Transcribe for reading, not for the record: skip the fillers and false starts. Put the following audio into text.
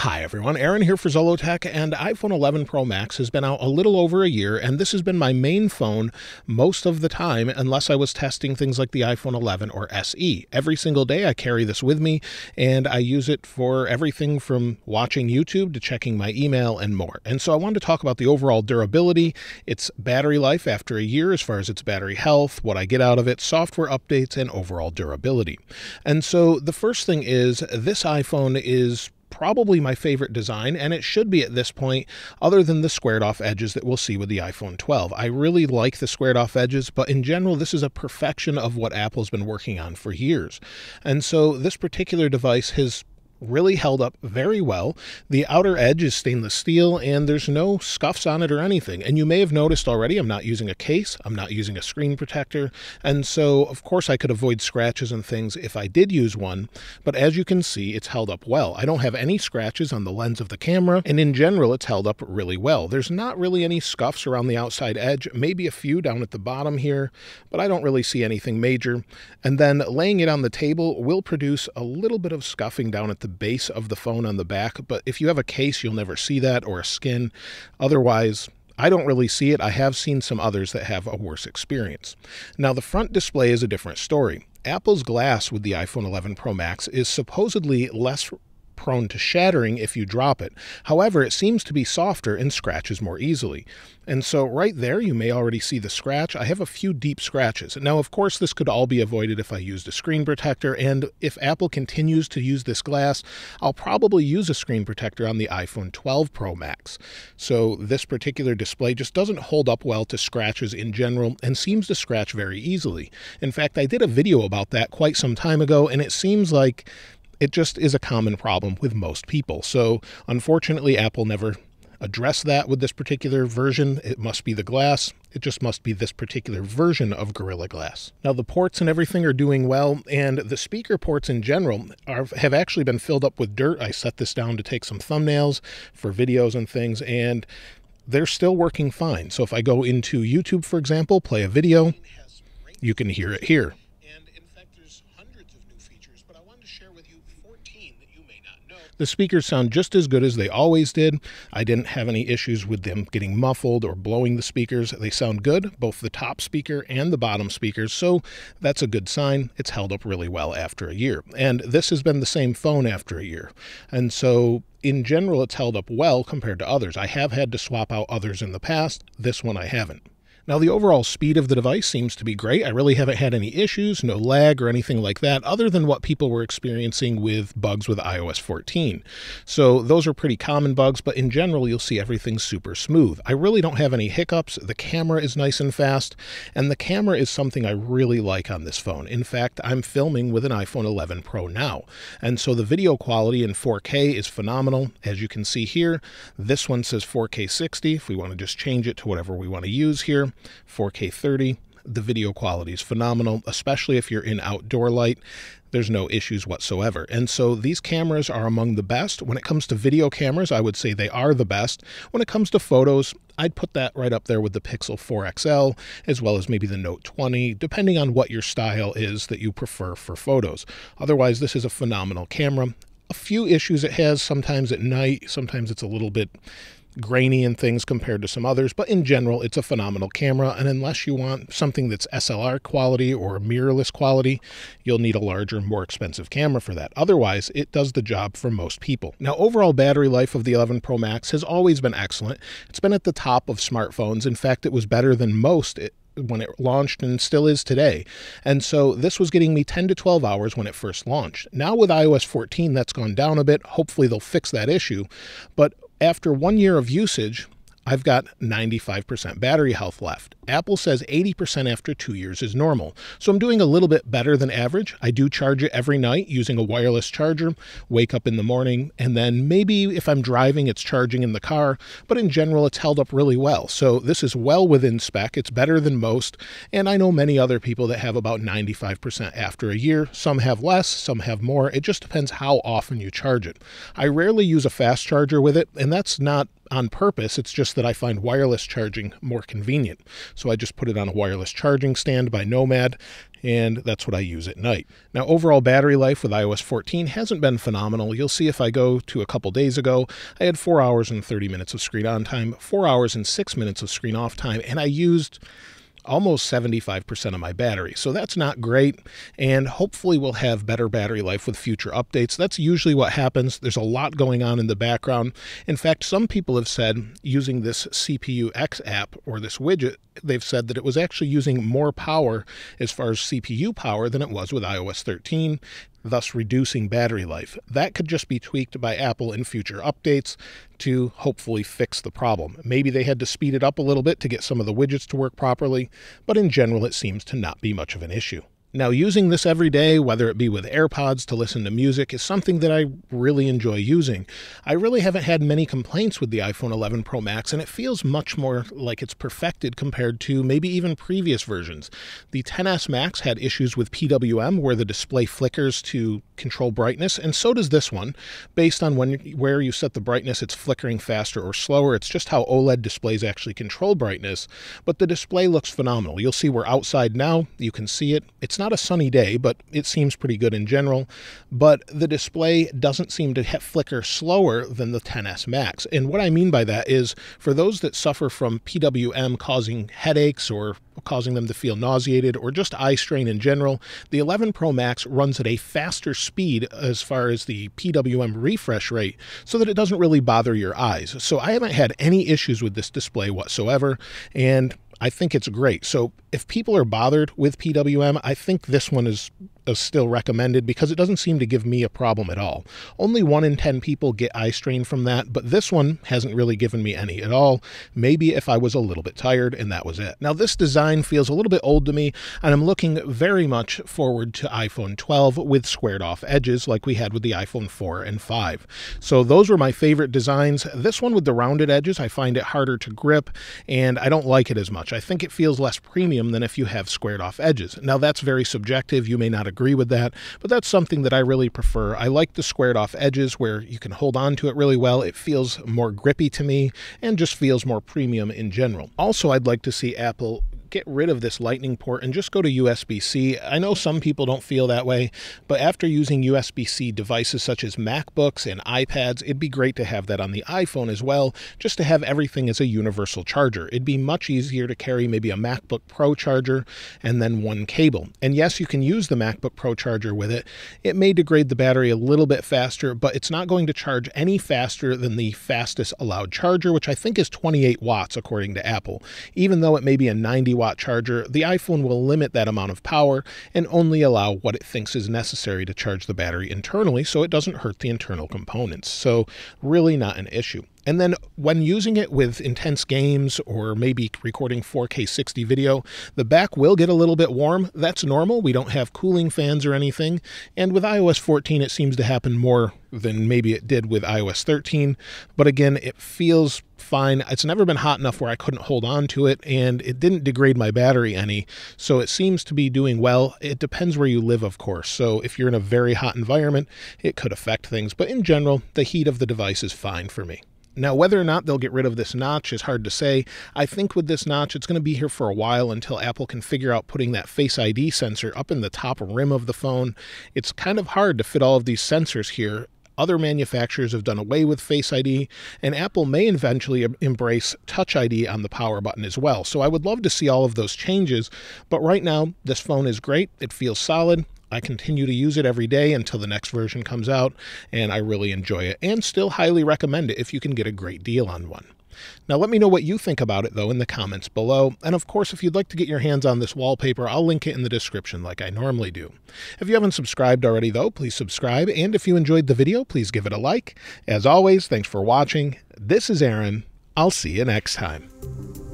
Hi everyone, Aaron here for Zollotech, and iPhone 11 Pro Max has been out a little over a year, and this has been my main phone most of the time unless I was testing things like the iPhone 11 or SE. Every single day I carry this with me, and I use it for everything from watching YouTube to checking my email and more. And so I wanted to talk about the overall durability, its battery life after a year as far as its battery health, what I get out of it, software updates, and overall durability. And so the first thing is this iPhone is probably my favorite design, and it should be at this point, other than the squared off edges that we'll see with the iPhone 12. I really like the squared off edges, but in general, this is a perfection of what Apple's been working on for years. And so this particular device has really held up very well. The outer edge is stainless steel and there's no scuffs on it or anything. And you may have noticed already I'm not using a case, I'm not using a screen protector, and so of course I could avoid scratches and things if I did use one, but as you can see it's held up well. I don't have any scratches on the lens of the camera, and in general it's held up really well. There's not really any scuffs around the outside edge, maybe a few down at the bottom here, but I don't really see anything major. And then laying it on the table will produce a little bit of scuffing down at the base of the phone on the back, but if you have a case you'll never see that, or a skin. Otherwise, I don't really see it. I have seen some others that have a worse experience. Now the front display is a different story. Apple's glass with the iPhone 11 Pro Max is supposedly less prone to shattering if you drop it. However, it seems to be softer and scratches more easily. And so right there, you may already see the scratch. I have a few deep scratches. Now, of course, this could all be avoided if I used a screen protector, and if Apple continues to use this glass, I'll probably use a screen protector on the iPhone 12 Pro Max. So this particular display just doesn't hold up well to scratches in general and seems to scratch very easily. In fact, I did a video about that quite some time ago, and it seems like it just is a common problem with most people. So unfortunately, Apple never addressed that with this particular version. It must be the glass. It just must be this particular version of Gorilla Glass. Now the ports and everything are doing well, and the speaker ports in general have actually been filled up with dirt. I set this down to take some thumbnails for videos and things, and they're still working fine. So if I go into YouTube, for example, play a video, you can hear it here. The speakers sound just as good as they always did. I didn't have any issues with them getting muffled or blowing the speakers. They sound good, both the top speaker and the bottom speakers, so that's a good sign. It's held up really well after a year. And this has been the same phone after a year. And so in general, it's held up well compared to others. I have had to swap out others in the past. This one I haven't. Now, the overall speed of the device seems to be great. I really haven't had any issues, no lag or anything like that, other than what people were experiencing with bugs with iOS 14. So those are pretty common bugs, but in general, you'll see everything super smooth. I really don't have any hiccups. The camera is nice and fast, and the camera is something I really like on this phone. In fact, I'm filming with an iPhone 11 Pro now, and so the video quality in 4K is phenomenal. As you can see here, this one says 4K 60. If we want to just change it to whatever we want to use here, 4K 30, the video quality is phenomenal, especially if you're in outdoor light. There's no issues whatsoever. And so these cameras are among the best. When it comes to video cameras, I would say they are the best. When it comes to photos, I'd put that right up there with the Pixel 4 XL, as well as maybe the Note 20, depending on what your style is that you prefer for photos. Otherwise, this is a phenomenal camera. A few issues it has sometimes at night, sometimes it's a little bit grainy and things compared to some others, but in general it's a phenomenal camera, and unless you want something that's SLR quality or mirrorless quality, you'll need a larger, more expensive camera for that. Otherwise, it does the job for most people. Now, overall battery life of the 11 Pro Max has always been excellent. It's been at the top of smartphones. In fact, it was better than most when it launched and still is today. And so this was getting me 10 to 12 hours when it first launched. Now with iOS 14, that's gone down a bit. Hopefully they'll fix that issue. But after 1 year of usage, I've got 95% battery health left. Apple says 80% after 2 years is normal. So I'm doing a little bit better than average. I do charge it every night using a wireless charger, wake up in the morning, and then maybe if I'm driving, it's charging in the car. But in general, it's held up really well. So this is well within spec. It's better than most. And I know many other people that have about 95% after a year. Some have less, some have more. It just depends how often you charge it. I rarely use a fast charger with it, and that's not on purpose. It's just that I find wireless charging more convenient. so I just put it on a wireless charging stand by Nomad, and that's what I use at night. Now, overall battery life with iOS 14 hasn't been phenomenal. You'll see if I go to a couple days ago, I had 4 hours and 30 minutes of screen on time, 4 hours and 6 minutes of screen off time, and I used almost 75% of my battery. So that's not great, and hopefully we'll have better battery life with future updates. That's usually what happens. There's a lot going on in the background. In fact, some people have said using this CPU X app or this widget, they've said that it was actually using more power as far as CPU power than it was with iOS 13, thus reducing battery life. That could just be tweaked by Apple in future updates to hopefully fix the problem. Maybe they had to speed it up a little bit to get some of the widgets to work properly, but in general it seems to not be much of an issue. Now, using this every day, whether it be with AirPods to listen to music, is something that I really enjoy using. I really haven't had many complaints with the iPhone 11 Pro Max, and it feels much more like it's perfected compared to maybe even previous versions. The XS Max had issues with PWM, where the display flickers to control brightness, and so does this one. Based on where you set the brightness, it's flickering faster or slower. It's just how OLED displays actually control brightness, but the display looks phenomenal. You'll see we're outside now. You can see it. It's not a sunny day, but it seems pretty good in general. But the display doesn't seem to flicker slower than the XS Max. And what I mean by that is, for those that suffer from PWM causing headaches or causing them to feel nauseated or just eye strain in general, the 11 Pro Max runs at a faster speed as far as the PWM refresh rate, so that it doesn't really bother your eyes. So I haven't had any issues with this display whatsoever, and I think it's great. So if people are bothered with PWM, I think this one is still recommended because it doesn't seem to give me a problem at all. Only 1 in 10 people get eye strain from that, but this one hasn't really given me any at all. Maybe if I was a little bit tired, and that was it. Now, this design feels a little bit old to me, and I'm looking very much forward to iPhone 12 with squared off edges like we had with the iPhone 4 and 5. So those were my favorite designs. This one with the rounded edges, I find it harder to grip, and I don't like it as much. I think it feels less premium than if you have squared off edges. Now, that's very subjective. You may not agree with that, but that's something that I really prefer. I like the squared off edges where you can hold on to it really well. It feels more grippy to me and just feels more premium in general. Also, I'd like to see Apple get rid of this Lightning port and just go to USB-C. I know some people don't feel that way, but after using USB-C devices such as MacBooks and iPads, it'd be great to have that on the iPhone as well, just to have everything as a universal charger. It'd be much easier to carry maybe a MacBook Pro charger and then one cable. And yes, you can use the MacBook Pro charger with it. It may degrade the battery a little bit faster, but it's not going to charge any faster than the fastest allowed charger, which I think is 28 watts according to Apple. Even though it may be a 90-watt charger, the iPhone will limit that amount of power and only allow what it thinks is necessary to charge the battery internally, so it doesn't hurt the internal components. So really not an issue. And then when using it with intense games or maybe recording 4K 60 video, the back will get a little bit warm. That's normal. We don't have cooling fans or anything. And with iOS 14, it seems to happen more than maybe it did with iOS 13. But again, it feels fine. It's never been hot enough where I couldn't hold on to it, and it didn't degrade my battery any. So it seems to be doing well. It depends where you live, of course. So if you're in a very hot environment, it could affect things. But in general, the heat of the device is fine for me. Now, whether or not they'll get rid of this notch is hard to say. I think with this notch, it's going to be here for a while until Apple can figure out putting that Face ID sensor up in the top rim of the phone. It's kind of hard to fit all of these sensors here. Other manufacturers have done away with Face ID, and Apple may eventually embrace Touch ID on the power button as well. So I would love to see all of those changes, but right now, this phone is great. It feels solid. I continue to use it every day until the next version comes out, and I really enjoy it and still highly recommend it if you can get a great deal on one. Now, let me know what you think about it, though, in the comments below. And of course, if you'd like to get your hands on this wallpaper, I'll link it in the description like I normally do. If you haven't subscribed already, though, please subscribe. And if you enjoyed the video, please give it a like. As always, thanks for watching. This is Aaron. I'll see you next time.